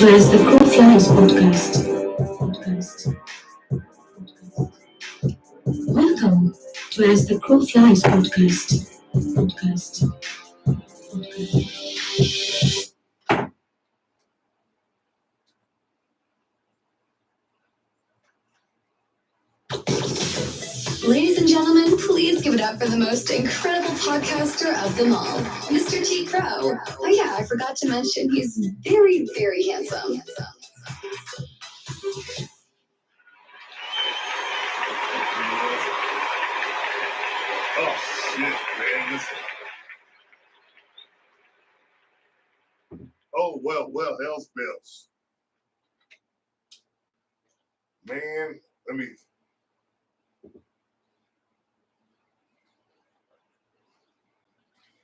to As the Crow Flies podcast. Welcome to As the Crow Flies podcast. Ladies and gentlemen, please give it up for the most incredible podcaster of them all, Mr. T. Crow. Oh yeah, I forgot to mention he's very, very handsome. Oh shit, man! Listen. Oh well, hell's bells, man. Let me.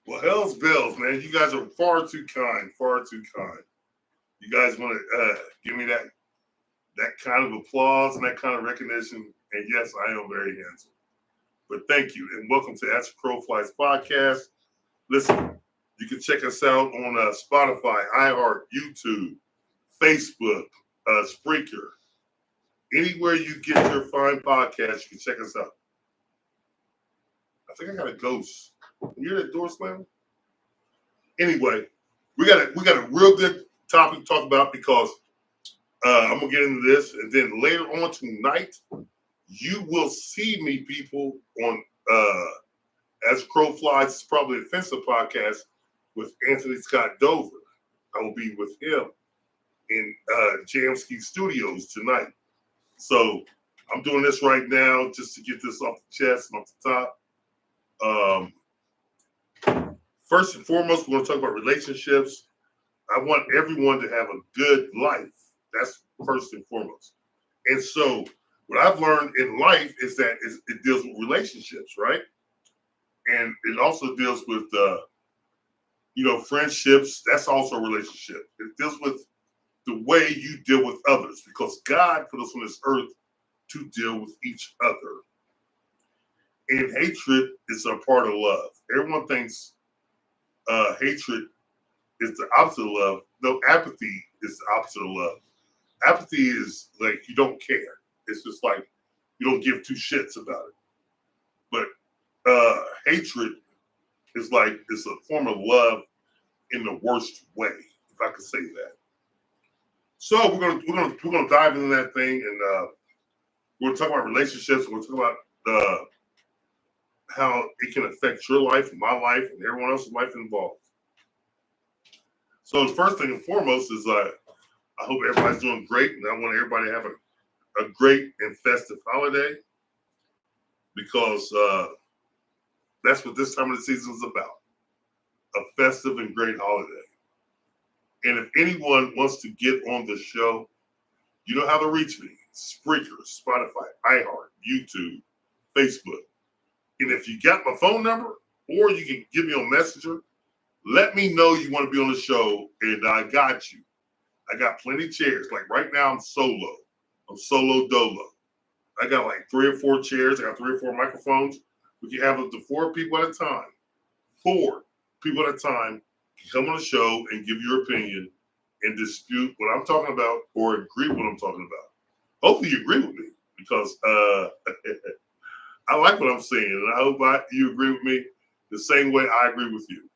Well, hell's bells, man. You guys are far too kind. You guys want to give me that kind of applause and that kind of recognition. And yes, I am very handsome. But thank you, and welcome to As the Crow Flies podcast. Listen, you can check us out on Spotify, iHeart, YouTube, Facebook, Spreaker. Anywhere you get your fine podcast, you can check us out. I think I got a ghost. You hear that door slam? Anyway, we got a real good topic to talk about because I'm gonna get into this, and then later on tonight, you will see me, people, on As Crow Flies. It's probably an offensive podcast with Anthony Scott Dover. I will be with him in Jamski Studios tonight. So I'm doing this right now just to get this off the chest and off the top. First and foremost, we're going to talk about relationships. I want everyone to have a good life. That's first and foremost. And so what I've learned in life is that it deals with relationships, right? And it also deals with, friendships. That's also a relationship. It deals with the way you deal with others, because God put us on this earth to deal with each other. And hatred is a part of love. Everyone thinks hatred is the opposite of love. No, apathy is the opposite of love. Apathy is like you don't care. It's just like you don't give two shits about it. But hatred is like it's a form of love in the worst way, if I could say that. So we're gonna dive into that thing, and we're gonna talk about relationships. We're gonna talk about how it can affect your life, my life, and everyone else's life involved. So the first thing and foremost is I hope everybody's doing great, and I want everybody to have a great and festive holiday, because that's what this time of the season is about, a festive and great holiday. And if anyone wants to get on the show, you know how to reach me: Spreaker, Spotify, iHeart, YouTube, Facebook. And if you got my phone number, or you can give me on Messenger, let me know you want to be on the show, and I got you. I got plenty of chairs. Like right now, I'm solo. I'm solo dolo. I got like 3 or 4 chairs. I got 3 or 4 microphones. We can have up to 4 people at a time. 4 people at a time can come on the show and give your opinion and dispute what I'm talking about or agree with what I'm talking about. Hopefully you agree with me, because I like what I'm saying, and I hope you agree with me the same way I agree with you.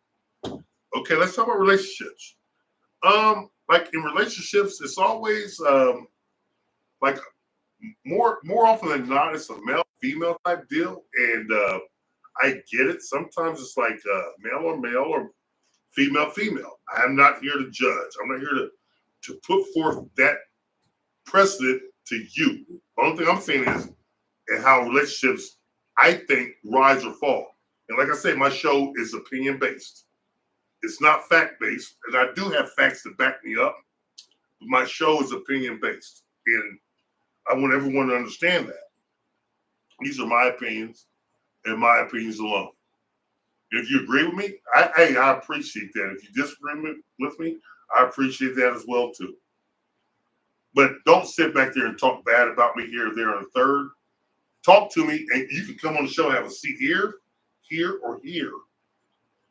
Okay, let's talk about relationships. Like in relationships, it's always like more often than not, it's a male-female type deal, and I get it. Sometimes it's like male or female. I'm not here to judge. I'm not here to put forth that precedent to you. The only thing I'm saying is and how relationships, I think, rise or fall. And like I said, my show is opinion-based. It's not fact-based, and I do have facts to back me up, but my show is opinion-based, and I want everyone to understand that. These are my opinions, and my opinions alone. If you agree with me, I appreciate that. If you disagree with me, I appreciate that as well, too. But don't sit back there and talk bad about me here, there, and a third. Talk to me, and you can come on the show and have a seat here, or here,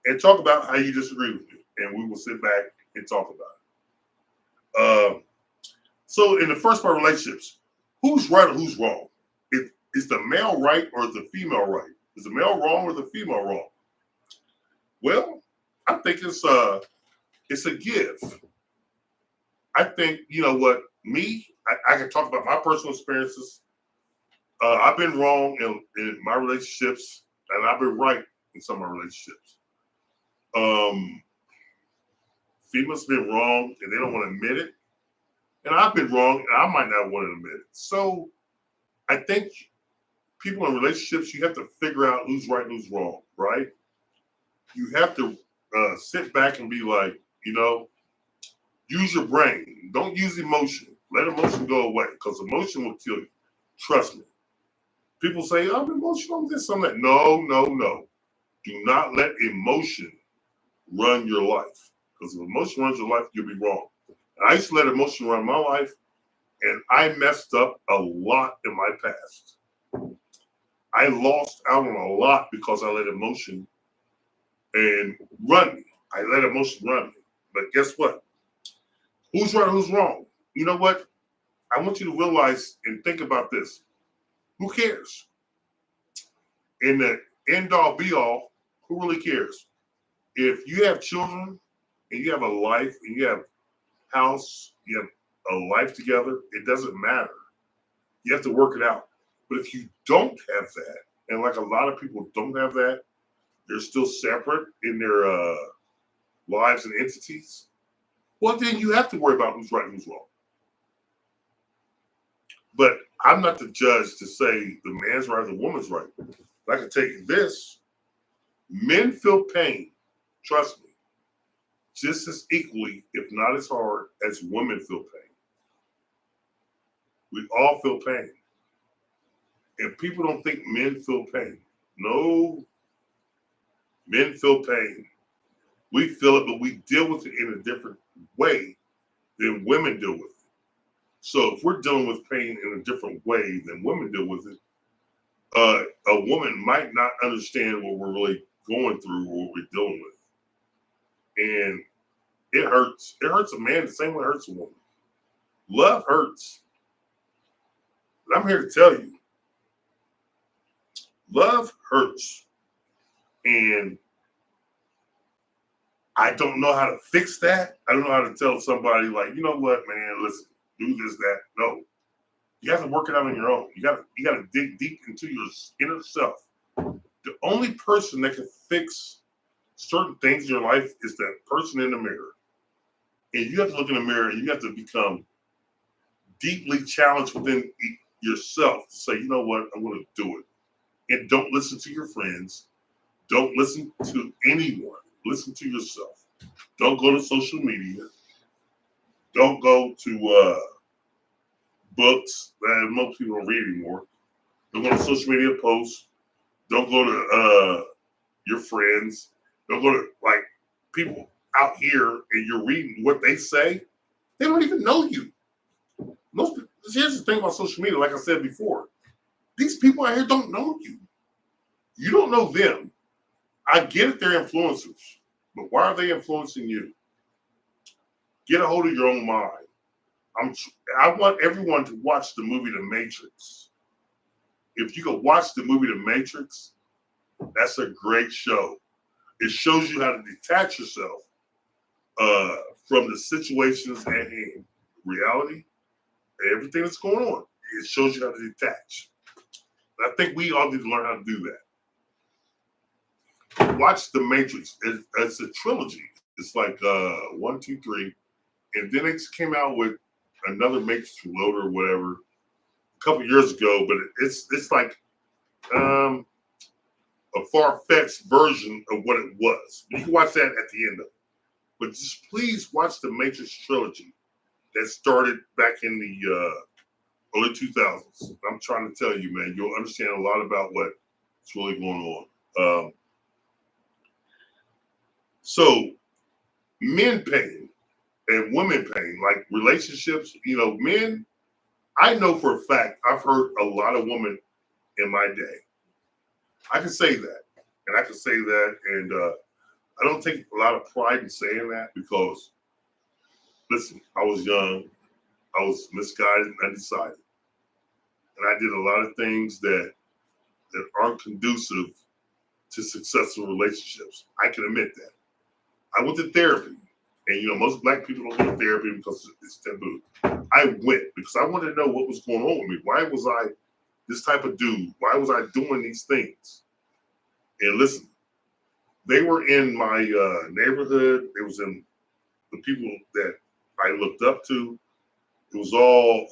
and talk about how you disagree with me, and we will sit back and talk about So in the first part of relationships, who's right or who's wrong? Is the male right or is the female right? Is the male wrong or the female wrong? Well, I think it's a give. I think, you know what, I can talk about my personal experiences. I've been wrong in my relationships, and I've been right in some of my relationships. Females been wrong and they don't want to admit it. And I've been wrong and I might not want to admit it. So I think people in relationships, you have to figure out who's right and who's wrong, right? You have to sit back and be like, you know, use your brain. Don't use emotion. Let emotion go away because emotion will kill you. Trust me. People say, I'm emotional, I'm this, I'm that. No, no, no. Do not let emotion run your life. Because if emotion runs your life, you'll be wrong. And I used to let emotion run my life, and I messed up a lot in my past. I lost out on a lot because I let emotion and run me. I let emotion run me. But guess what? Who's right, who's wrong? You know what? I want you to realize and think about this. Who cares? In the end all be all, who really cares? If you have children and you have a life and you have house, you have a life together, it doesn't matter. You have to work it out. But if you don't have that, and like a lot of people don't have that, they're still separate in their lives and entities, well, then you have to worry about who's right and who's wrong. But I'm not the judge to say the man's right or the woman's right. But I can tell you this, men feel pain, trust me, just as equally, if not as hard, as women feel pain. We all feel pain. And people don't think men feel pain. No, men feel pain. We feel it, but we deal with it in a different way than women deal with it. So if we're dealing with pain in a different way than women deal with it, a woman might not understand what we're really going through or what we're dealing with. And it hurts. It hurts a man the same way it hurts a woman. Love hurts. But I'm here to tell you, love hurts. And I don't know how to fix that. I don't know how to tell somebody like, you know what, man, listen, do this, that. No. You have to work it out on your own. You gotta dig deep into your inner self. The only person that can fix certain things in your life is that person in the mirror. And you have to look in the mirror and you have to become deeply challenged within yourself to say, you know what, I'm going to do it. And don't listen to your friends. Don't listen to anyone. Listen to yourself. Don't go to social media. Don't go to books that most people don't read anymore. Don't go to social media posts. Don't go to your friends. Don't go to like people out here and you're reading what they say. They don't even know you. Most people, here's the thing about social media, like I said before. These people out here don't know you. You don't know them. I get it, they're influencers. But why are they influencing you? Get a hold of your own mind. I want everyone to watch the movie The Matrix. If you could watch the movie The Matrix, that's a great show. It shows you how to detach yourself from the situations at hand, reality, everything that's going on. It shows you how to detach. And I think we all need to learn how to do that. Watch The Matrix. It's a trilogy. It's like 1, 2, 3. And then it came out with another Matrix Reloaded or whatever a couple years ago, but it's like a far-fetched version of what it was. You can watch that at the end of it. But just please watch the Matrix trilogy that started back in the early 2000s. I'm trying to tell you, man, you'll understand a lot about what's really going on. So men pain and women pain, like relationships, you know, men, I know for a fact I've hurt a lot of women in my day. I can say that. And I can say that. And I don't take a lot of pride in saying that because listen, I was young, I was misguided and undecided. And I did a lot of things that aren't conducive to successful relationships. I can admit that. I went to therapy. And most Black people don't go to therapy because it's taboo. I went because I wanted to know what was going on with me. Why was I this type of dude? Why was I doing these things? And listen, they were in my neighborhood. It was in the people that I looked up to. It was all,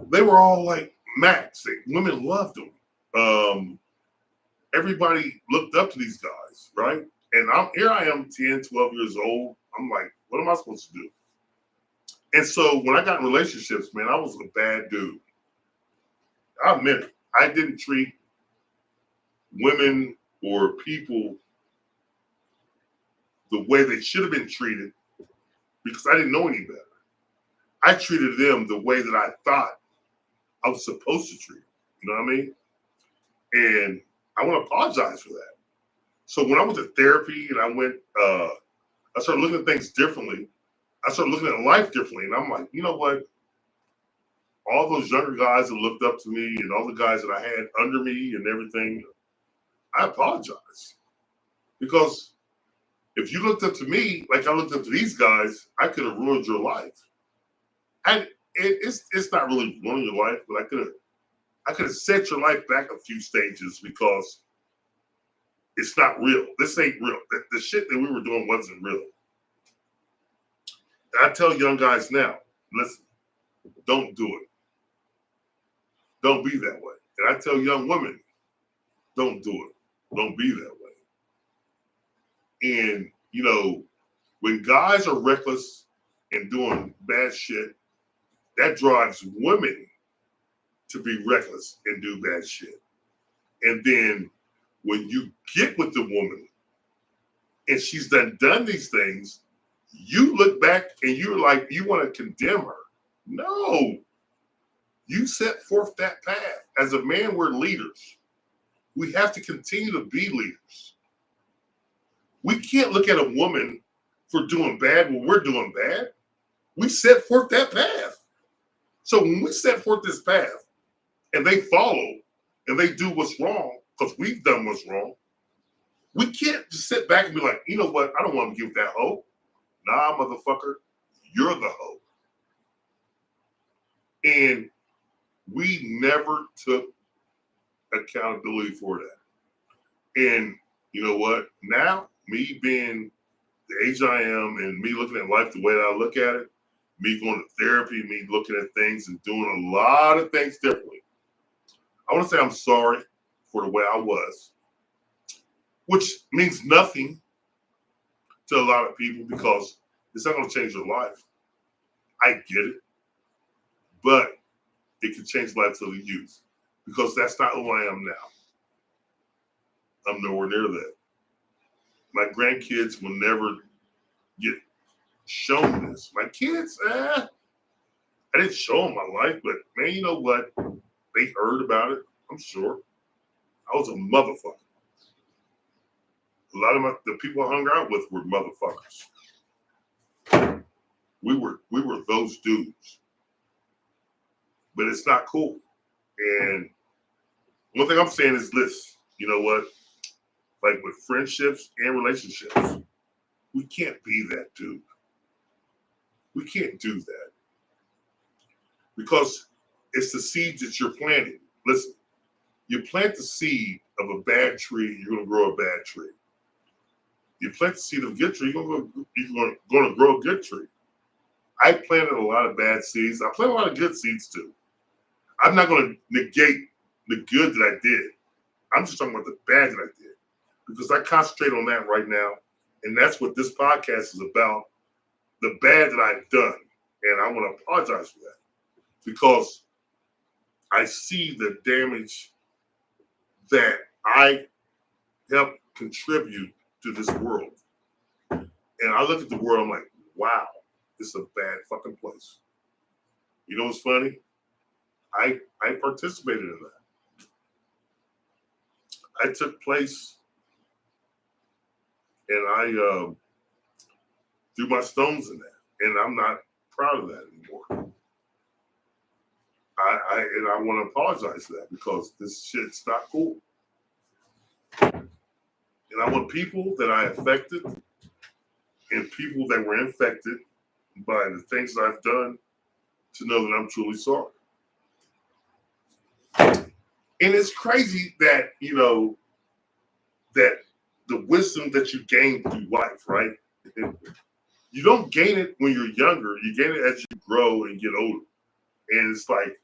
they were all like Max. Women loved them. Everybody looked up to these guys, right? And here I am, 10, 12 years old. I'm like, what am I supposed to do? And so when I got in relationships, man, I was a bad dude. I admit it. I didn't treat women or people the way they should have been treated because I didn't know any better. I treated them the way that I thought I was supposed to treat them. You know what I mean? And I want to apologize for that. So when I went to therapy and I started looking at things differently. I started looking at life differently. And I'm like, you know what? All those younger guys that looked up to me and all the guys that I had under me and everything, I apologize. Because if you looked up to me like I looked up to these guys, I could have ruined your life. And it's not really ruining your life, but I could have set your life back a few stages because it's not real. This ain't real. The shit that we were doing wasn't real. And I tell young guys now, listen, don't do it. Don't be that way. And I tell young women, don't do it. Don't be that way. And, when guys are reckless and doing bad shit, that drives women to be reckless and do bad shit. And then when you get with the woman and she's done these things, you look back and you're like, you want to condemn her. No. You set forth that path. As a man, we're leaders. We have to continue to be leaders. We can't look at a woman for doing bad when we're doing bad. We set forth that path. So when we set forth this path and they follow and they do what's wrong because we've done what's wrong, we can't just sit back and be like, you know what? I don't want to give that hoe. Nah, motherfucker, you're the hoe. And we never took accountability for that. And you know what? Now, me being the age I am and me looking at life the way that I look at it, me going to therapy, me looking at things and doing a lot of things differently. I want to say I'm sorry for the way I was, which means nothing to a lot of people because it's not going to change your life. I get it. But it can change the life of the youth because that's not who I am now. I'm nowhere near that. My grandkids will never get shown this. My kids, I didn't show them my life, but man, you know what? They heard about it, I'm sure. I was a motherfucker. A lot of the people I hung out with were motherfuckers. We were those dudes. But it's not cool. And one thing I'm saying is this, you know what? Like with friendships and relationships, we can't be that dude. We can't do that. Because it's the seeds that you're planting. Listen, you plant the seed of a bad tree, you're going to grow a bad tree. You plant the seed of a good tree, you're going to grow a good tree. I planted a lot of bad seeds. I planted a lot of good seeds too. I'm not going to negate the good that I did. I'm just talking about the bad that I did because I concentrate on that right now. And that's what this podcast is about, the bad that I've done. And I want to apologize for that because I see the damage that I helped contribute to this world. And I look at the world, I'm like, wow, it's a bad fucking place. You know what's funny? I participated in that. I took place and threw my stones in that, and I'm not proud of that anymore. I want to apologize for that because this shit's not cool. And I want people that I affected and people that were infected by the things that I've done to know that I'm truly sorry. And it's crazy that, that the wisdom that you gain through life, right? You don't gain it when you're younger. You gain it as you grow and get older. And it's like,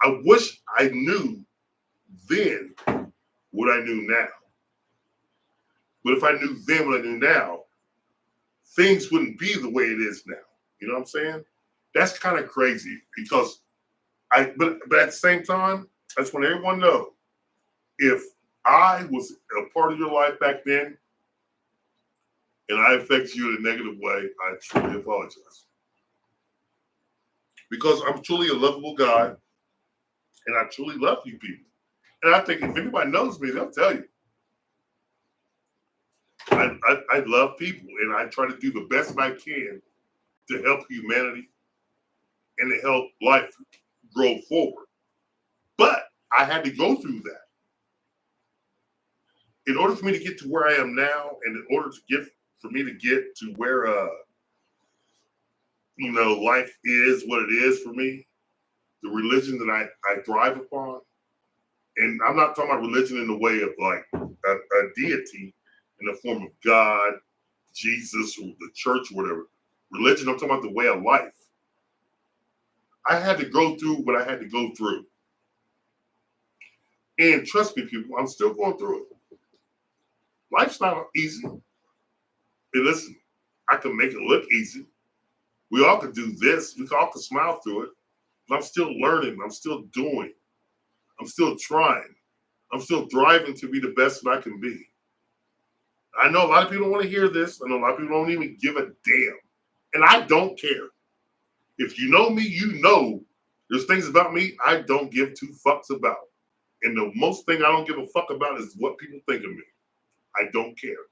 I wish I knew then what I knew now. But if I knew then what I knew now, things wouldn't be the way it is now. You know what I'm saying? That's kind of crazy because but at the same time, I just want everyone to know, if I was a part of your life back then and I affected you in a negative way, I truly apologize. Because I'm truly a lovable guy and I truly love you people. And I think if anybody knows me, they'll tell you. I love people and I try to do the best I can to help humanity and to help life grow forward. But I had to go through that. In order for me to get to where I am now, and in order for me to get to where life is what it is for me, the religion that I thrive upon, and I'm not talking about religion in the way of like a deity in the form of God, Jesus, or the church, or whatever. Religion, I'm talking about the way of life. I had to go through what I had to go through. And trust me, people, I'm still going through it. Life's not easy. And listen, I can make it look easy. We all could do this. We all could smile through it. But I'm still learning. I'm still doing. I'm still trying. I'm still thriving to be the best that I can be. I know a lot of people don't want to hear this. I know a lot of people don't even give a damn. And I don't care. If you know me, you know there's things about me I don't give two fucks about. And the most thing I don't give a fuck about is what people think of me. I don't care.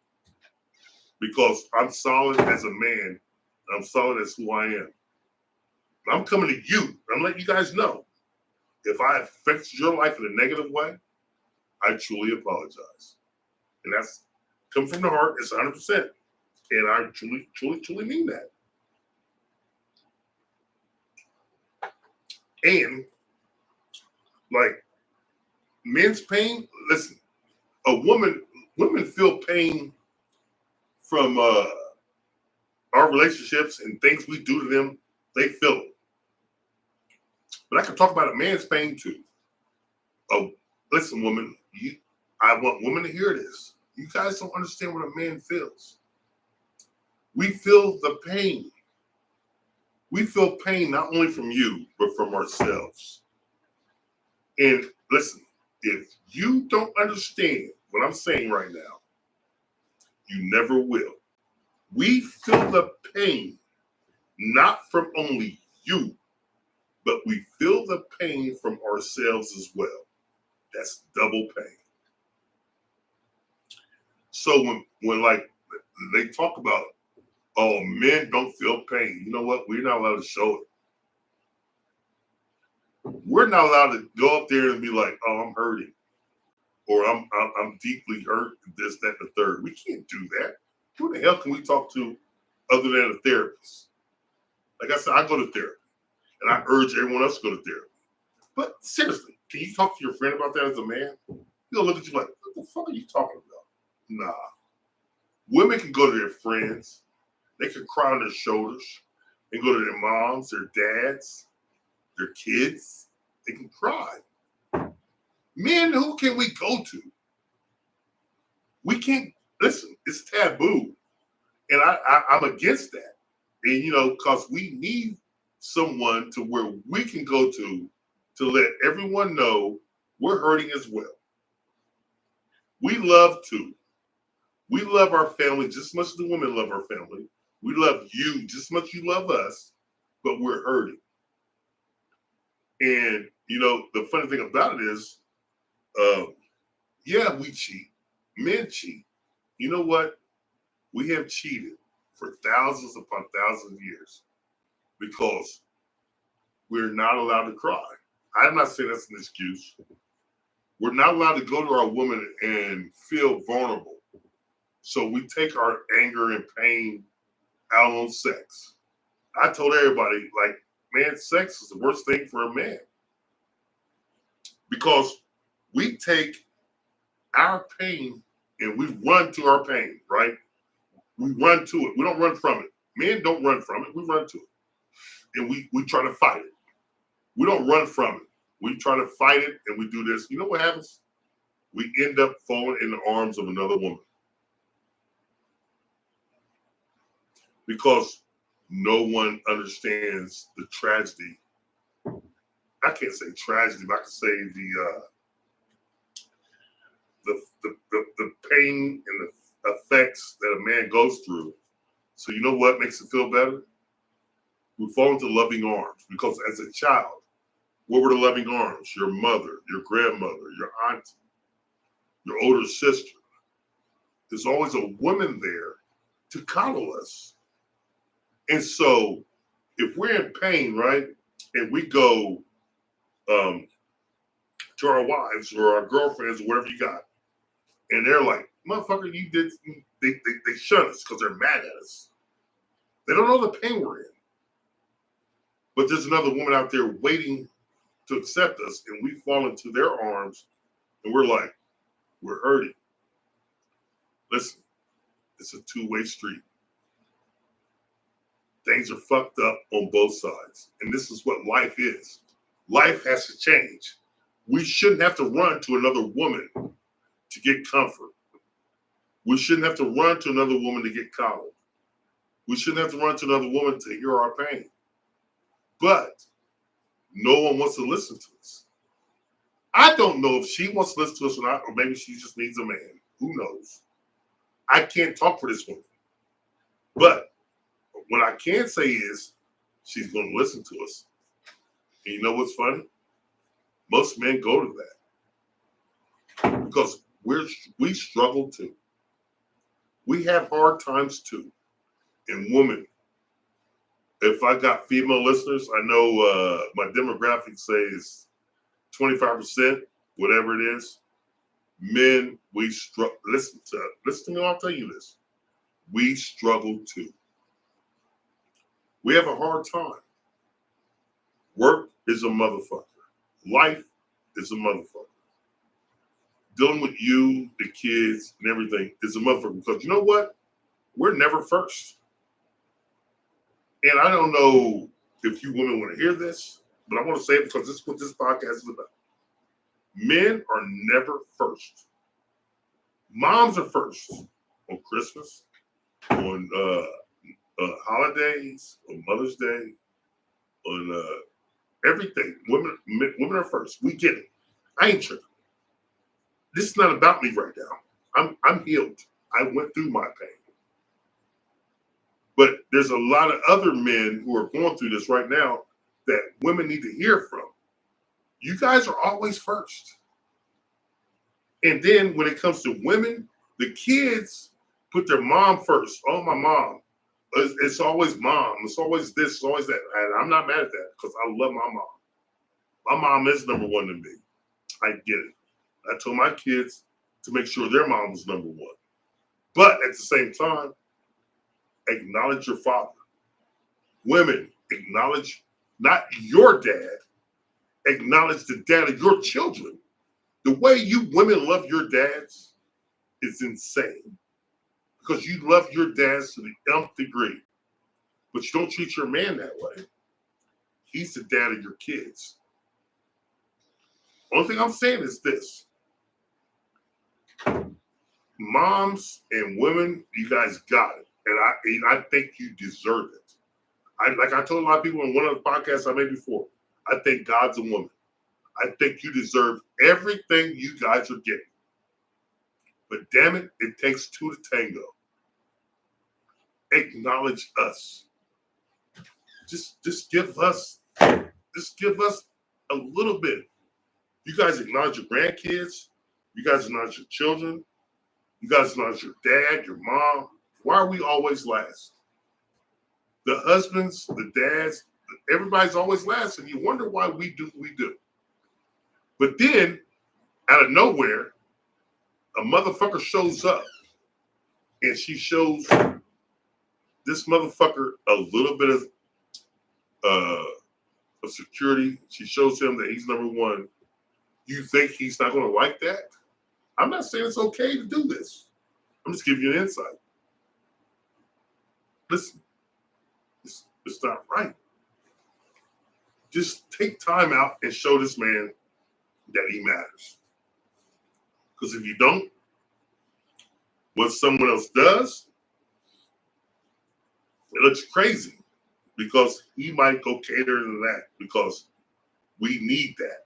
Because I'm solid as a man. I'm solid as who I am. I'm coming to you. I'm letting you guys know. If I affected your life in a negative way, I truly apologize. And that's come from the heart. It's 100%. And I truly, truly, truly mean that. And like men's pain, listen, women feel pain from our relationships and things we do to them. They feel it. But I can talk about a man's pain too. Oh, listen, woman, I want women to hear this. You guys don't understand what a man feels. We feel the pain. We feel pain not only from you, but from ourselves. And listen, if you don't understand what I'm saying right now, you never will. We feel the pain, not from only you, but we feel the pain from ourselves as well. That's double pain. So when like they talk about, oh, men don't feel pain. You know what? We're not allowed to show it. We're not allowed to go up there and be like, oh, I'm hurting. Or I'm deeply hurt, this, that, and the third. We can't do that. Who the hell can we talk to other than a therapist? Like I said, I go to therapy. And I urge everyone else to go to therapy. But seriously, can you talk to your friend about that as a man? He'll look at you like, what the fuck are you talking about? Nah. Women can go to their friends. They can cry on their shoulders. They can go to their moms, their dads, their kids. They can cry. Men, who can we go to? We can't, listen, it's taboo. And I'm against that. And, because we need someone to where we can go to let everyone know we're hurting as well. We love to. We love our family just as much as the women love our family. We love you just as much as you love us, but we're hurting. And, the funny thing about it is, yeah, we cheat. Men cheat. You know what? We have cheated. for thousands upon thousands of years because we're not allowed to cry. I'm not saying that's an excuse. We're not allowed to go to our woman and feel vulnerable. So we take our anger and pain out on sex. I told everybody, like, man, sex is the worst thing for a man. Because we take our pain and we run to our pain, right? We run to it. We don't run from it. Men don't run from it. We run to it. And we try to fight it. We don't run from it. We try to fight it and we do this. You know what happens? We end up falling in the arms of another woman. Because no one understands the tragedy. I can't say tragedy, but I can say the pain and the effects that a man goes through. So you know what makes it feel better? We fall into loving arms because as a child, what were the loving arms? Your mother, your grandmother, your auntie, your older sister. There's always a woman there to coddle us. And so if we're in pain, right, and we go to our wives or our girlfriends or whatever you got, and they're like, motherfucker, you did, they shun us because they're mad at us. They don't know the pain we're in. But there's another woman out there waiting to accept us, and we fall into their arms, and we're like, we're hurting. Listen, it's a two-way street. Things are fucked up on both sides. And this is what life is. Life has to change. We shouldn't have to run to another woman to get comfort. We shouldn't have to run to another woman to get coddled. We shouldn't have to run to another woman to hear our pain. But no one wants to listen to us. I don't know if she wants to listen to us or not, or maybe she just needs a man. Who knows? I can't talk for this woman. But what I can say is she's going to listen to us. And you know what's funny? Most men go to that because we struggle too. We have hard times too. And women, if I got female listeners, I know my demographic says 25%, whatever it is. Men, we struggle. Listen to me, I'll tell you this. We struggle too. We have a hard time. Work is a motherfucker. Life is a motherfucker. Dealing with you, the kids, and everything is a motherfucker. Because you know what? We're never first. And I don't know if you women want to hear this, but I want to say it because this is what this podcast is about. Men are never first. Moms are first on Christmas, on holidays, on Mother's Day, on everything. Women are first. We get it. I ain't tripping. This is not about me right now. I'm healed. I went through my pain. But there's a lot of other men who are going through this right now that women need to hear from. You guys are always first. And then when it comes to women, the kids put their mom first. Oh, my mom. It's always mom. It's always this. It's always that. And I'm not mad at that because I love my mom. My mom is number one to me. I get it. I told my kids to make sure their mom was number one. But at the same time, acknowledge your father. Women, acknowledge not your dad, acknowledge the dad of your children. The way you women love your dads is insane because you love your dads to the nth degree, but you don't treat your man that way. He's the dad of your kids. Only thing I'm saying is this. Moms and women, you guys got it. And I think you deserve it. Like I told a lot of people in one of the podcasts I made before, I think God's a woman. I think you deserve everything you guys are getting. But damn it, it takes two to tango. Acknowledge us. Just give us a little bit. You guys acknowledge your grandkids. You guys acknowledge your children. You guys acknowledge your dad, your mom. Why are we always last? the husbands, the dads, everybody's always last, and you wonder why we do what we do. But then, out of nowhere, a motherfucker shows up, and she shows this motherfucker a little bit of security. She shows him that he's number one. You think he's not going to like that? I'm not saying it's okay to do this. I'm just giving you an insight. Listen, it's not right. Just take time out and show this man that he matters. Because if you don't, what someone else does, it looks crazy because he might go cater to that because we need that.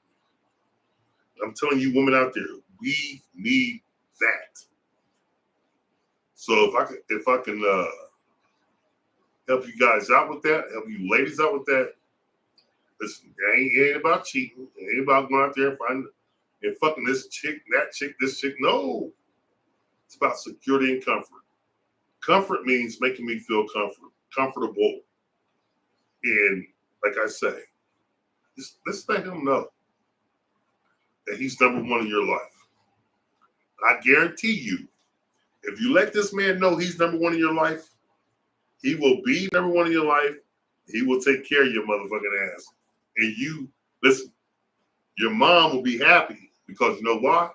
I'm telling you, women out there, we need that. So if I can help you guys out with that, help you ladies out with that, listen, it ain't about cheating. It ain't about going out there and finding and fucking this chick, that chick, this chick. No. It's about security and comfort. Comfort means making me feel comfortable. And like I say, let's let him know that he's number one in your life. I guarantee you, if you let this man know he's number one in your life, he will be number one in your life. He will take care of your motherfucking ass. And you, listen, your mom will be happy because you know why?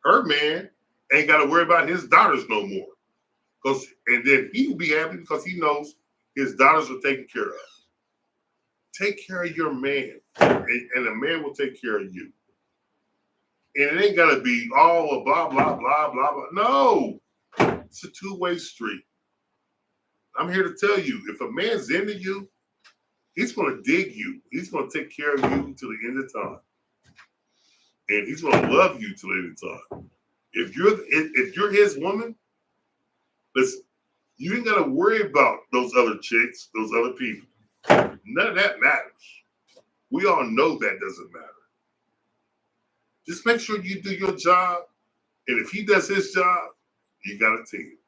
Her man ain't got to worry about his daughters no more. And then he will be happy because he knows his daughters are taken care of. Take care of your man, and the man will take care of you. And it ain't got to be all blah, blah, blah, blah, blah. No, it's a two-way street. I'm here to tell you, if a man's into you, he's going to dig you. He's going to take care of you till the end of time. And he's going to love you till the end of time. If you're his woman, listen, you ain't got to worry about those other chicks, those other people. None of that matters. We all know that doesn't matter. Just make sure you do your job. And if he does his job, you got a team.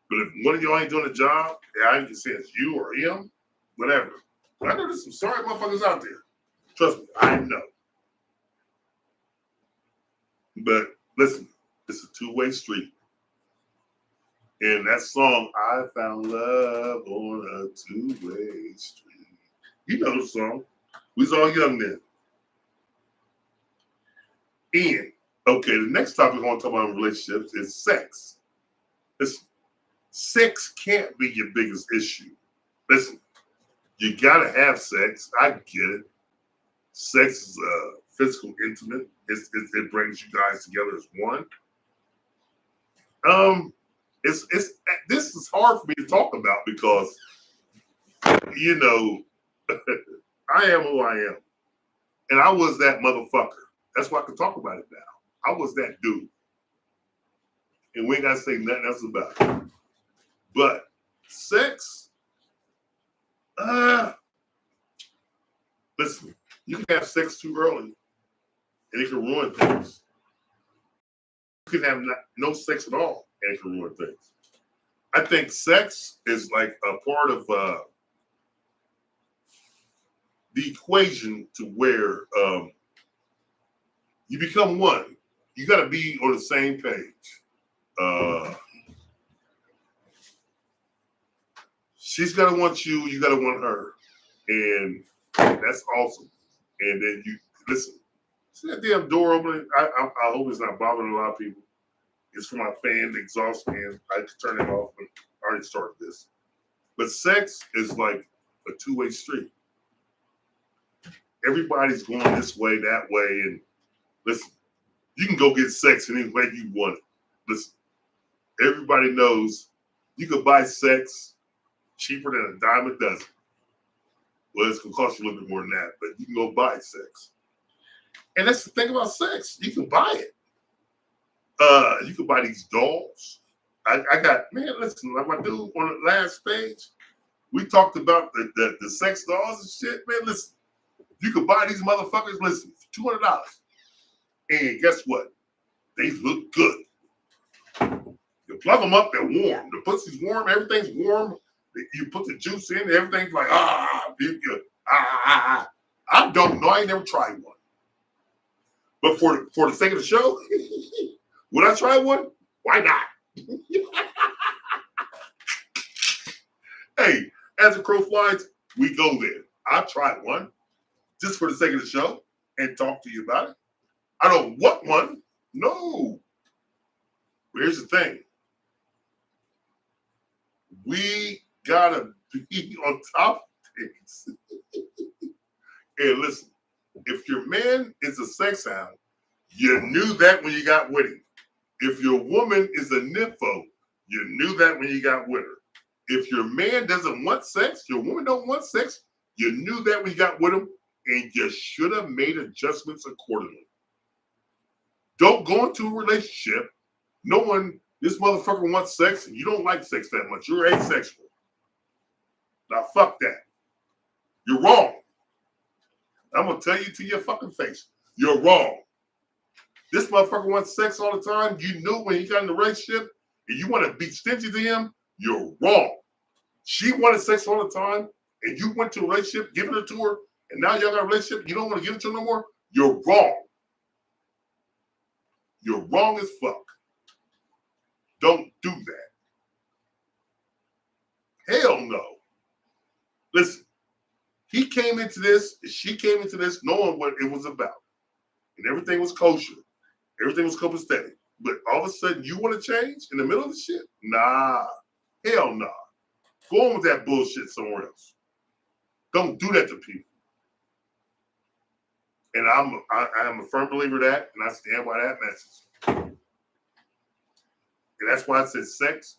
But if one of y'all ain't doing a job, I ain't saying it's you or him, whatever. But I know there's some sorry motherfuckers out there. Trust me, I know. But listen, it's a two-way street. And that song, I found love on a two-way street. You know the song. We was all young then. And, okay, the next topic I want to talk about in relationships is sex. Listen, sex can't be your biggest issue. Listen, you got to have sex. I get it. Sex is physical, intimate. It brings you guys together as one. This is hard for me to talk about because, you know, I am who I am. And I was that motherfucker. That's why I can talk about it now. I was that dude. And we ain't got to say nothing else about it. But sex, listen, you can have sex too early and it can ruin things. You can have no sex at all and it can ruin things. I think sex is like a part of the equation to where you become one. You got to be on the same page. She's got to want you. You got to want her. And that's awesome. And then you, listen, see that damn door opening? I hope it's not bothering a lot of people. It's for my fan, the exhaust fan. I can turn it off, but I already started this. But sex is like a two-way street. Everybody's going this way, that way, and listen, you can go get sex any way you want it. Listen, everybody knows you can buy sex cheaper than a dime a dozen. Well, it's going to cost you a little bit more than that, but you can go buy sex. And that's the thing about sex. You can buy it. You can buy these dolls. I got, man, listen, like my dude on the last page, we talked about the sex dolls and shit. Man, listen, you can buy these motherfuckers, listen, for $200. And guess what? They look good. You plug them up, they're warm. The pussy's warm, everything's warm. You put the juice in, everything's like, I don't know. I ain't never tried one. But for the sake of the show, would I try one? Why not? Hey, as a crow flies, we go there. I'll try one just for the sake of the show and talk to you about it. I don't want one. No. But here's the thing. We gotta be on top of things. Hey, listen, if your man is a sex hound, you knew that when you got with him. If your woman is a nympho, you knew that when you got with her. If your man doesn't want sex, your woman don't want sex, you knew that when you got with him, and you should have made adjustments accordingly. Don't go into a relationship knowing this motherfucker wants sex and you don't like sex that much. You're asexual. Now, fuck that. You're wrong. I'm going to tell you to your fucking face. You're wrong. This motherfucker wants sex all the time. You knew when he got in the relationship and you want to be stingy to him. You're wrong. She wanted sex all the time and you went to a relationship, giving it to her, and now y'all got a relationship, you don't want to give it to her no more. You're wrong. You're wrong as fuck. Don't do that. Hell no. Listen, he came into this, she came into this knowing what it was about. And everything was kosher. Everything was copacetic. But all of a sudden, you want to change in the middle of the shit? Nah. Hell nah. Go on with that bullshit somewhere else. Don't do that to people. And I am a firm believer of that, and I stand by that message. And that's why I said sex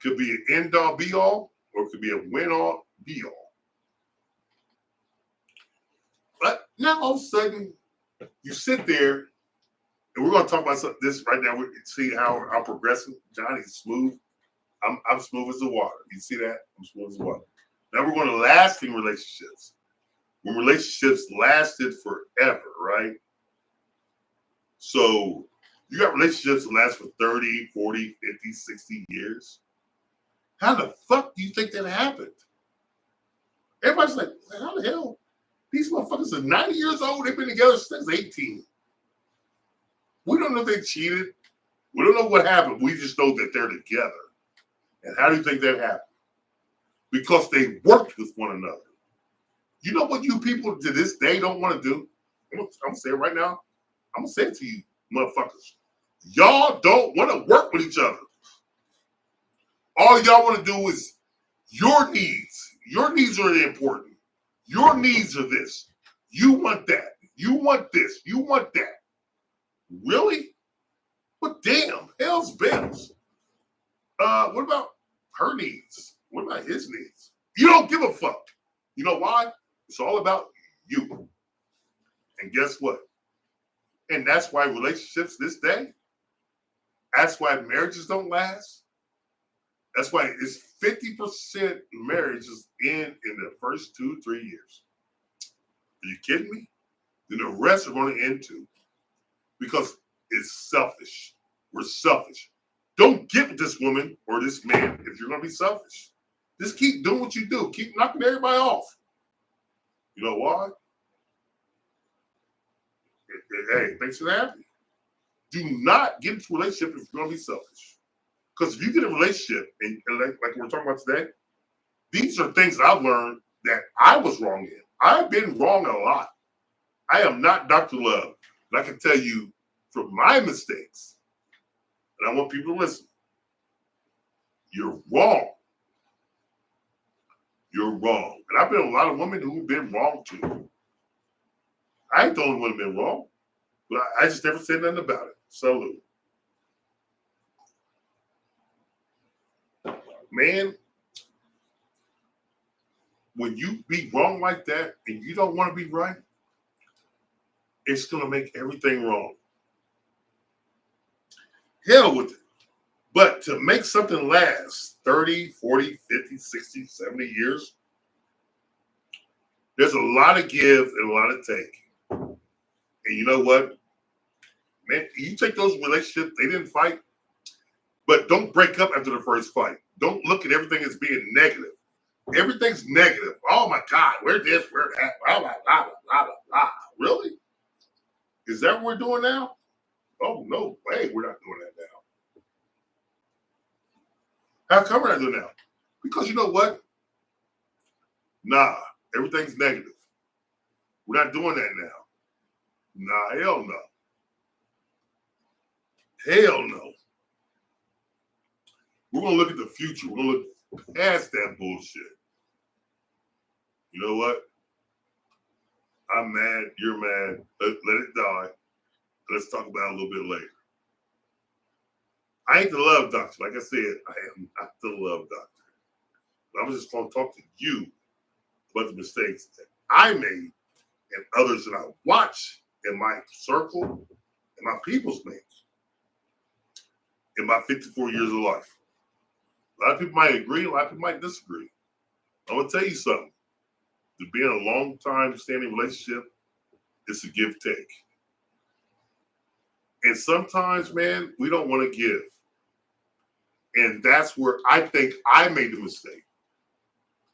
could be an end-all, be-all, or it could be a win-all, be-all. But now all of a sudden, you sit there, and we're going to talk about this right now. We can see how I'm progressing. Johnny's smooth. I'm smooth as the water. You see that? I'm smooth as the water. Now we're going to lasting relationships. When relationships lasted forever, right? So you got relationships that last for 30, 40, 50, 60 years. How the fuck do you think that happened? Everybody's like, how the hell? These motherfuckers are 90 years old. They've been together since 18. We don't know if they cheated. We don't know what happened. We just know that they're together. And how do you think that happened? Because they worked with one another. You know what you people to this day don't want to do? I'm going to say it right now. I'm going to say it to you, motherfuckers. Y'all don't want to work with each other. All y'all want to do is your needs. Your needs are important. Your needs are this. You want that. You want this. You want that. Really? But damn, hell's bells. What about her needs? What about his needs? You don't give a fuck. You know why? It's all about you. And guess what? And that's why relationships this day, that's why marriages don't last. That's why it's 50% marriages in the first 2-3 years. Are you kidding me? Then the rest are going to end too. Because it's selfish. We're selfish. Don't get with this woman or this man if you're going to be selfish. Just keep doing what you do. Keep knocking everybody off. You know why? Hey, makes you happy. Do not get into a relationship if you're going to be selfish. Because if you get in a relationship, and like we're talking about today, these are things I've learned that I was wrong in. I've been wrong a lot. I am not Dr. Love. But I can tell you from my mistakes, and I want people to listen, you're wrong. You're wrong. And I've been with a lot of women who've been wrong too. I ain't the only one who's been wrong, but I just never said nothing about it. Salute. Man, when you be wrong like that and you don't want to be right, it's going to make everything wrong. Hell with it. But to make something last 30, 40, 50, 60, 70 years, there's a lot of give and a lot of take. And you know what? Man, you take those relationships, they didn't fight, but don't break up after the first fight. Don't look at everything as being negative. Everything's negative. Oh my God, we're this, we're that, blah, blah, blah, blah, blah, blah, blah. Really? Is that what we're doing now? Oh, no way, we're not doing that now. How come we're not doing that now? Because you know what? Nah, everything's negative. We're not doing that now. Nah, hell no. Hell no. We're going to look at the future. We're going to look past that bullshit. You know what? I'm mad. You're mad. Let it die. Let's talk about it a little bit later. I ain't the love doctor. Like I said, I am not the love doctor. But I'm just going to talk to you about the mistakes that I made and others that I watch in my circle and my people's made in my 54 years of life. A lot of people might agree, a lot of people might disagree. I'm going to tell you something. To be in a long time standing relationship, it's a give take. And sometimes, man, we don't want to give. And that's where I think I made the mistake.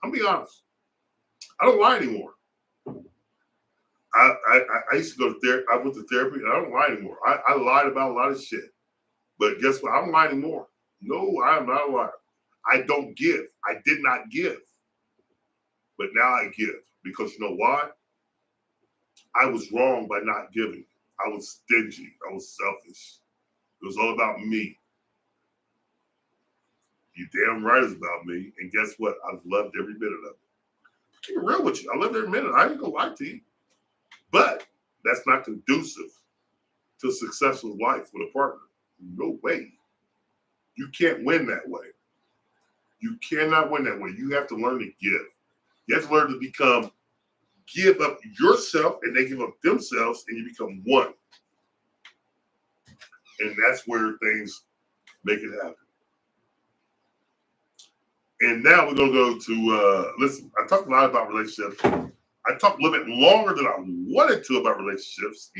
I'm going to be honest. I don't lie anymore. I used to go to therapy. I went to therapy and I don't lie anymore. I lied about a lot of shit. But guess what? I don't lie anymore. No, I am not a liar. I don't give. I did not give. But now I give. Because you know why? I was wrong by not giving. I was stingy. I was selfish. It was all about me. You damn right it's about me. And guess what? I've loved every minute of it. Keep it real with you. I loved every minute. I ain't gonna lie to you. But that's not conducive to a successful life with a partner. No way. You can't win that way. You cannot win that way. You have to learn to give. You have to learn to give up yourself and they give up themselves and you become one. And that's where things make it happen. And now we're going to go to, listen, I talked a lot about relationships. I talked a little bit longer than I wanted to about relationships.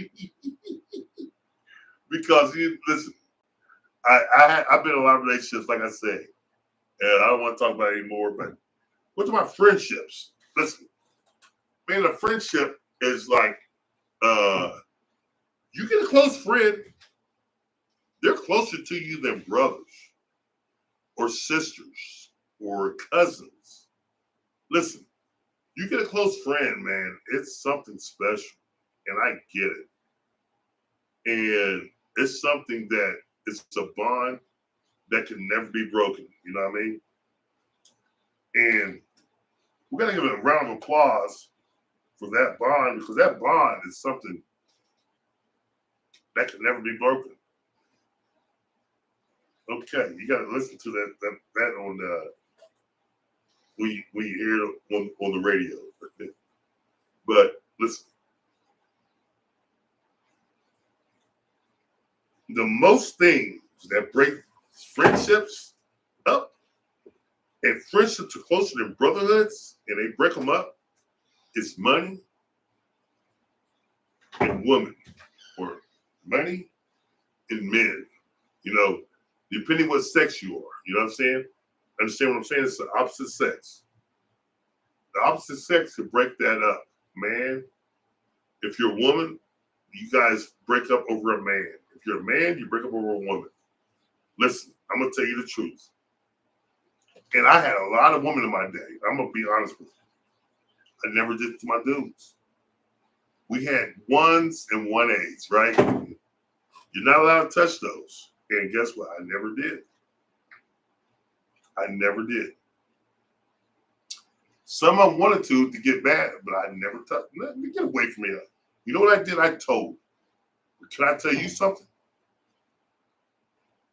Because, listen, I've been in a lot of relationships, like I said. And I don't want to talk about it anymore, but what's my friendships? Listen, man, a friendship is like, you get a close friend, they're closer to you than brothers or sisters or cousins. Listen, you get a close friend, man, it's something special. And I get it. And it's something that it's a bond that can never be broken. You know what I mean? And we're going to give a round of applause for that bond because that bond is something that can never be broken. Okay, you got to listen to that on we hear it on the radio. But listen, the most things that break friendships up and friendships are closer than brotherhoods and they break them up is money and women or money and men. You know, depending what sex you are. You know what I'm saying? Understand what I'm saying? It's the opposite sex. The opposite sex could break that up. Man, if you're a woman, you guys break up over a man. If you're a man, you break up over a woman. Listen, I'm going to tell you the truth. And I had a lot of women in my day. I'm going to be honest with you. I never did it to my dudes. We had 1s and 1As, right? You're not allowed to touch those. And guess what? I never did. I never did. Some of them wanted to get mad, but I never touched. Let me get away from me. You know what I did? I told. Can I tell you something?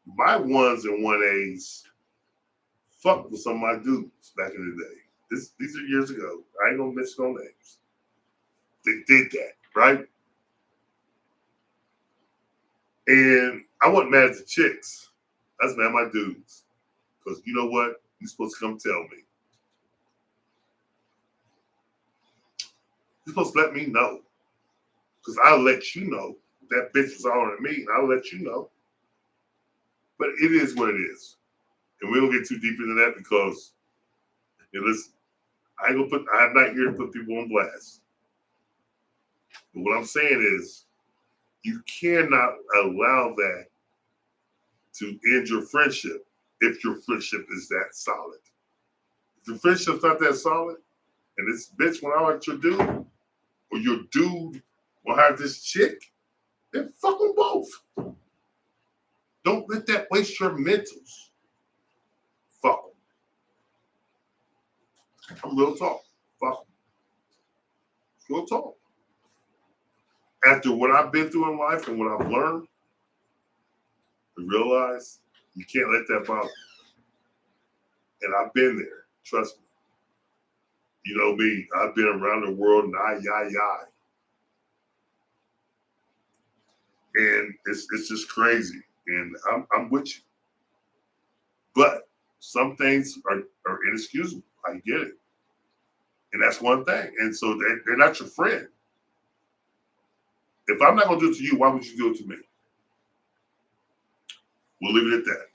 My 1s and 1As fucked with some of my dudes back in the day. These are years ago. I ain't gonna mention no names. They did that, right? And I wasn't mad at the chicks. I was mad at my dudes. Because you know what? You're supposed to come tell me. You're supposed to let me know. Because I'll let you know. That bitch was on to me, and I'll let you know. But it is what it is. And we don't get too deep into that because, listen, I'm not here to put people on blast. But what I'm saying is, you cannot allow that to end your friendship if your friendship is that solid. If your friendship's not that solid, and this bitch went out at your dude, or your dude will have this chick, then fuck them both. Don't let that waste your mentals. Fuck them. I'm real talk. Fuck them. Real talk. After what I've been through in life and what I've learned, I realize you can't let that bother you. And I've been there. Trust me. You know me. I've been around the world and and it's just crazy. And I'm with you. But some things are inexcusable. I get it. And that's one thing. And so they're not your friend. If I'm not going to do it to you, why would you do it to me? We'll leave it at that.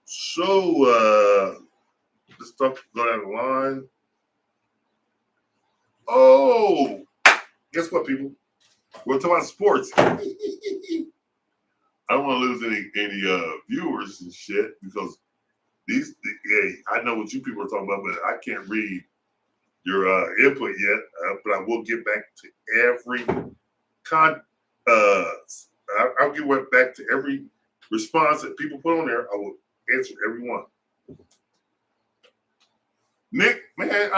So, let's go down the line. Oh, guess what, people? We're talking about sports. I don't want to lose any viewers and shit because I know what you people are talking about, but I can't read your input yet. But I will get back to every I'll get back to every response that people put on there. I will answer every one. Nick, man,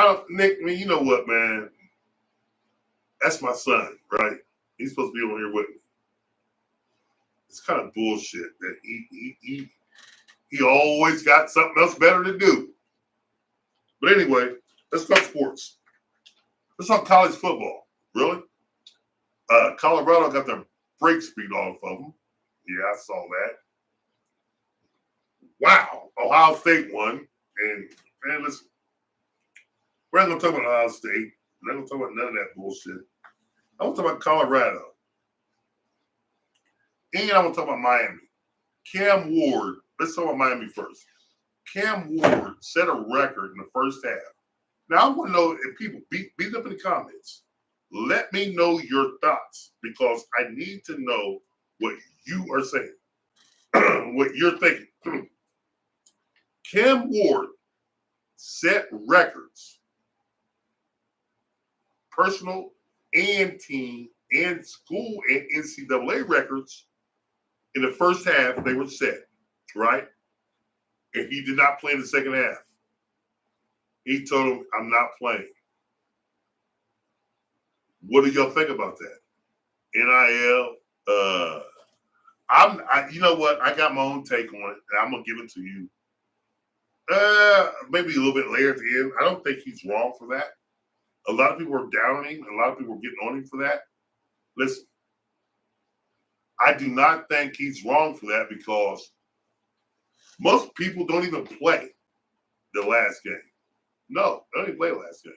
you know what, man? That's my son, right? He's supposed to be on here with me. It's kind of bullshit that he always got something else better to do. But anyway, let's talk sports. Let's talk college football. Really? Colorado got their break speed off of them. Yeah, I saw that. Wow. Ohio State won. And man, listen, we're not going to talk about Ohio State. We're not going to talk about none of that bullshit. I want to talk about Colorado. And I want to talk about Miami. Cam Ward, let's talk about Miami first. Cam Ward set a record in the first half. Now, I want to know if people beat up in the comments. Let me know your thoughts because I need to know what you are saying, what you're thinking. Cam Ward set records, personal and team and school and NCAA records. In the first half, they were set, right? And he did not play in the second half. He told him, I'm not playing. What do y'all think about that? NIL, you know what? I got my own take on it, and I'm going to give it to you. Maybe a little bit later at the end. I don't think he's wrong for that. A lot of people are down on him. A lot of people are getting on him for that. Listen, I do not think he's wrong for that because most people don't even play the last game. No, they don't even play the last game.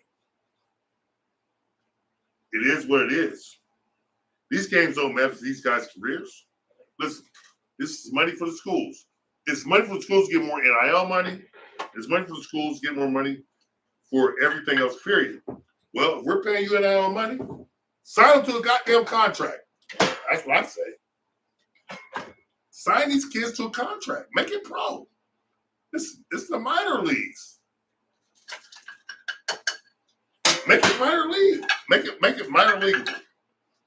It is what it is. These games don't matter to these guys' careers. Listen, this is money for the schools. It's money for the schools to get more NIL money. It's money for the schools to get more money for everything else, period. Well, if we're paying you NIL money, sign them to a goddamn contract. That's what I say. Sign these kids to a contract. Make it pro. It's the minor leagues. Make it minor league. Make it minor league.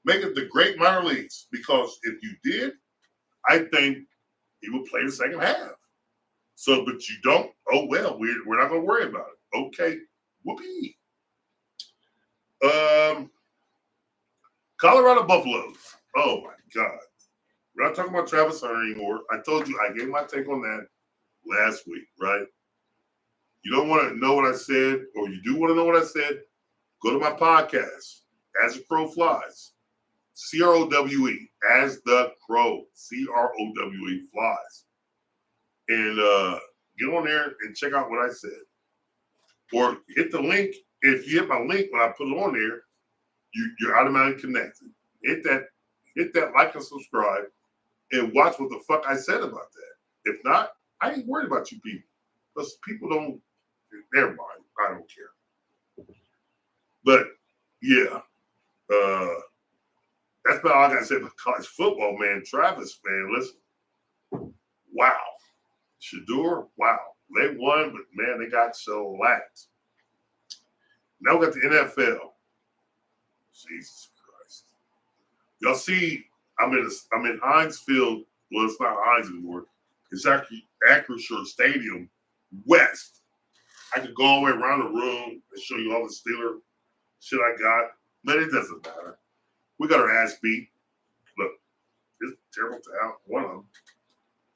Make it the great minor leagues. Because if you did, I think he will play the second half. So, but you don't. Oh well, we're not going to worry about it. Okay, whoopee. Colorado Buffaloes. Oh my God. We're not talking about Travis Hunter anymore. I told you I gave my take on that last week, right? You don't want to know what I said, or you do want to know what I said, go to my podcast, As the Crow Flies. CROWE, As the Crow. CROWE Flies. And get on there and check out what I said. Or hit the link. If you hit my link when I put it on there, you're automatically connected. Hit that like and subscribe and watch what the fuck I said about that. If not, I ain't worried about you people. Because people don't Never mind. I don't care. But yeah, that's about all I gotta say about college football, man. Travis, man, listen. Wow. Shedeur, wow. They won, but man, they got so lax. Now we got the NFL. Jesus Christ. Y'all see, I'm in Heinz Field. Well, it's not Heinz anymore. It's actually Acrisure Stadium West. I could go all the way around the room and show you all the Steeler shit I got, but it doesn't matter. We got our ass beat. Look, it's terrible town. One of them.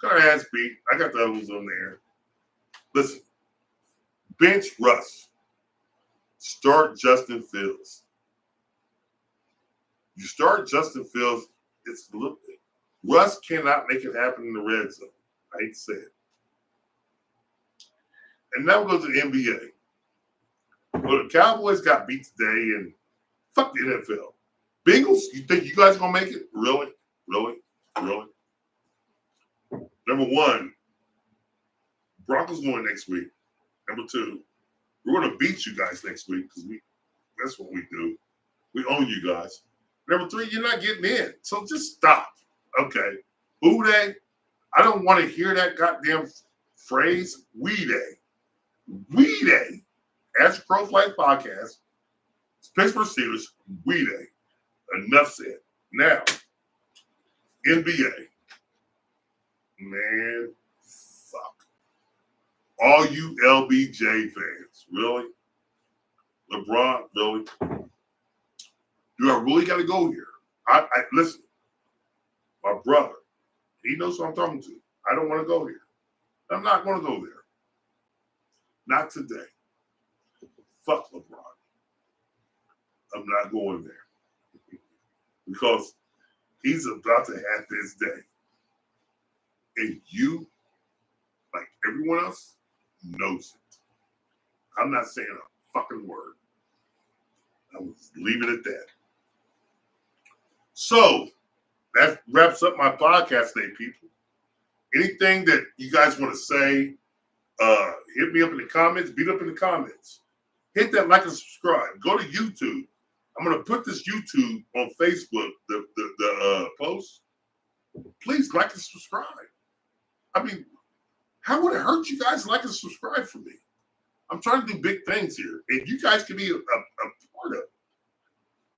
Got our ass beat. I got the other ones on there. Listen, bench Russ. Start Justin Fields. You start Justin Fields, it's a little bit. Russ cannot make it happen in the red zone. I hate to say it. And now we go to the NBA. Well, the Cowboys got beat today, and fuck the NFL. Bengals, you think you guys gonna make it? Really? Really? Really? Number one, Broncos going next week. Number two, we're gonna beat you guys next week because that's what we do. We own you guys. Number three, you're not getting in. So just stop. Okay. Who they? I don't want to hear that goddamn phrase. We they. We they. As Pro Flight Podcast, Pittsburgh Steelers, we they. Enough said. Now, NBA. Man, fuck. All you LBJ fans, really? LeBron, really? Do I really got to go here? I listen. My brother, he knows who I'm talking to. I don't want to go here. I'm not going to go there. Not today. Fuck LeBron. I'm not going there because he's about to have this day, and you, like everyone else, knows it. I'm not saying a fucking word. I was leaving it at that. So that wraps up my podcast today, people. Anything that you guys want to say, hit me up in the comments, beat up in the comments. Hit that like and subscribe. Go to YouTube. I'm going to put this YouTube on Facebook, the post. Please like and subscribe. I mean, how would it hurt you guys to like and subscribe for me? I'm trying to do big things here, and you guys can be a part of it.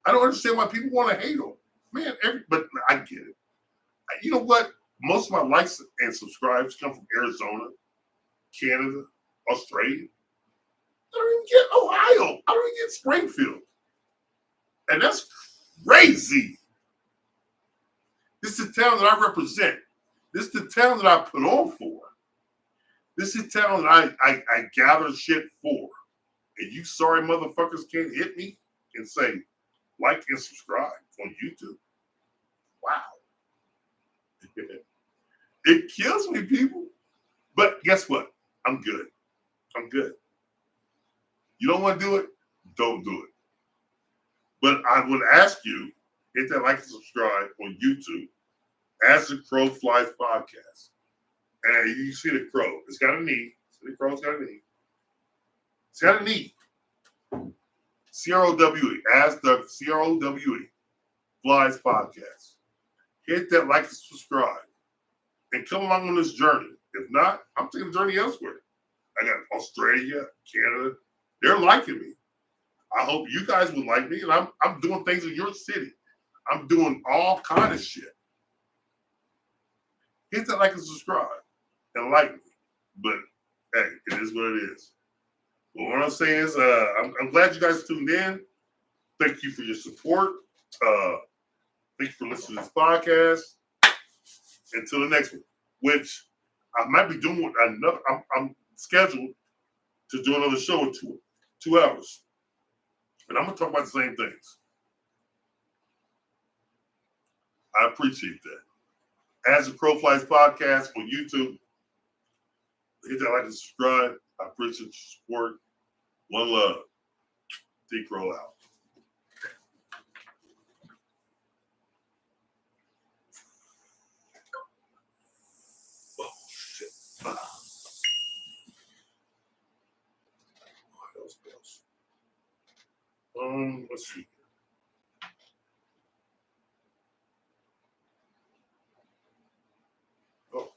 I don't understand why people want to hate on. Man, but I get it. You know what? Most of my likes and subscribes come from Arizona, Canada, Australia. I don't even get Ohio. I don't even get Springfield. And that's crazy. This is the town that I represent. This is the town that I put on for. This is the town that I gather shit for. And you sorry motherfuckers can't hit me and say, like and subscribe on YouTube. Wow. It kills me, people. But guess what? I'm good. I'm good. You don't want to do it? Don't do it. But I would ask you, hit that like and subscribe on YouTube as the Crow Flies Podcast. And you see the crow. It's got a knee. See the crow's got a knee. It's got a knee. CROWE. As the CROWE Flies Podcast. Hit that like and subscribe. And come along on this journey. If not, I'm taking a journey elsewhere. I got Australia, Canada. They're liking me. I hope you guys would like me. And I'm doing things in your city. I'm doing all kind of shit. Hit that like and subscribe. And like me. But hey, it is what it is. But what I'm saying is, I'm glad you guys tuned in. Thank you for your support. Thank you for listening to this podcast. Until the next one, which I might be doing another. I'm scheduled to do another show in 2 hours, and I'm gonna talk about the same things. I appreciate that. As the Crow Flies Podcast on YouTube, hit that like and subscribe. I appreciate your support. One love. T Crow out. Oh, shit. Let's see. Oh,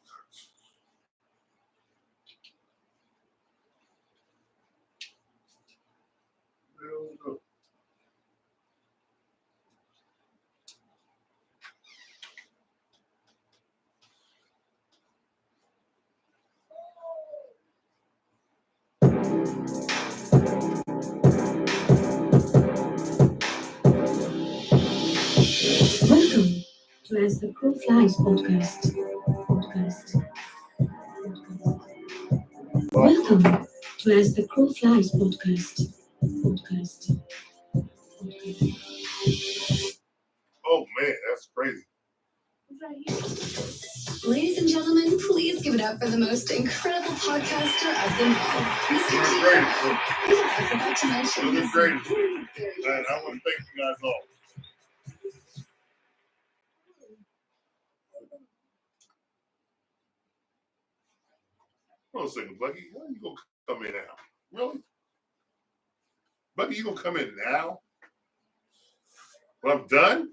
there we go. Welcome to As the Crow Flies podcast. Welcome to As the Crow Flies podcast. Oh man, that's crazy. Ladies and gentlemen, please give it up for the most incredible podcaster of them all, Mr. You're T. great. Yeah, I forgot to mention. You're the he's greatest. very, very And I want to thank you guys all. Hold on a second, Bucky. Why are you gonna come in now? Really? Bucky, you gonna come in now? When I'm done?